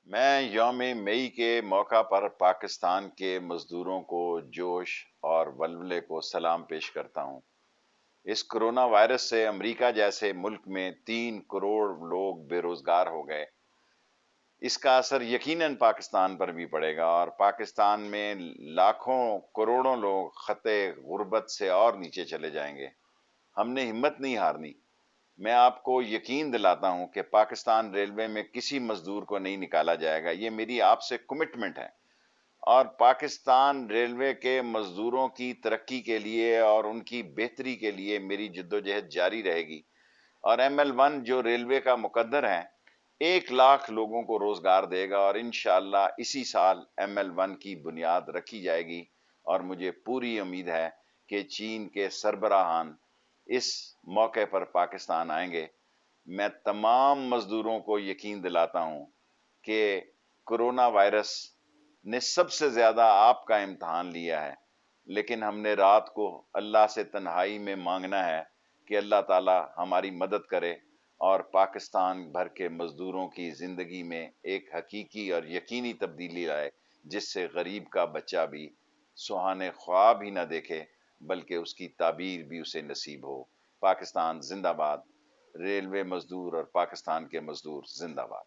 मैं यौम मई के मौका पर पाकिस्तान के मजदूरों को जोश और वल्वले को सलाम पेश करता हूँ। इस कोरोना वायरस से अमेरिका जैसे मुल्क में 3 करोड़ लोग बेरोजगार हो गए। इसका असर यकीनन पाकिस्तान पर भी पड़ेगा और पाकिस्तान में लाखों करोड़ों लोग खते गुर्बत से और नीचे चले जाएंगे। हमने हिम्मत नहीं हारनी। मैं आपको यकीन दिलाता हूं कि पाकिस्तान रेलवे में किसी मजदूर को नहीं निकाला जाएगा। ये मेरी आपसे कमिटमेंट है और पाकिस्तान रेलवे के मजदूरों की तरक्की के लिए और उनकी बेहतरी के लिए मेरी जद्दोजहद जारी रहेगी। और ML1 जो रेलवे का मुकद्दर है, 1 लाख लोगों को रोजगार देगा और इंशाअल्लाह इसी साल ML1 की बुनियाद रखी जाएगी। और मुझे पूरी उम्मीद है कि चीन के सरबराहान इस मौके पर पाकिस्तान आएंगे। मैं तमाम मजदूरों को यकीन दिलाता हूं कि कोरोना वायरस ने सबसे ज्यादा आपका इम्तहान लिया है, लेकिन हमने रात को अल्लाह से तन्हाई में मांगना है कि अल्लाह ताला हमारी मदद करे और पाकिस्तान भर के मजदूरों की जिंदगी में एक हकीकी और यकीनी तब्दीली लाए, जिससे गरीब का बच्चा भी सुहाने ख्वाब ही न देखे बल्कि उसकी ताबीर भी उसे नसीब हो। पाकिस्तान जिंदाबाद। रेलवे मजदूर और पाकिस्तान के मजदूर जिंदाबाद।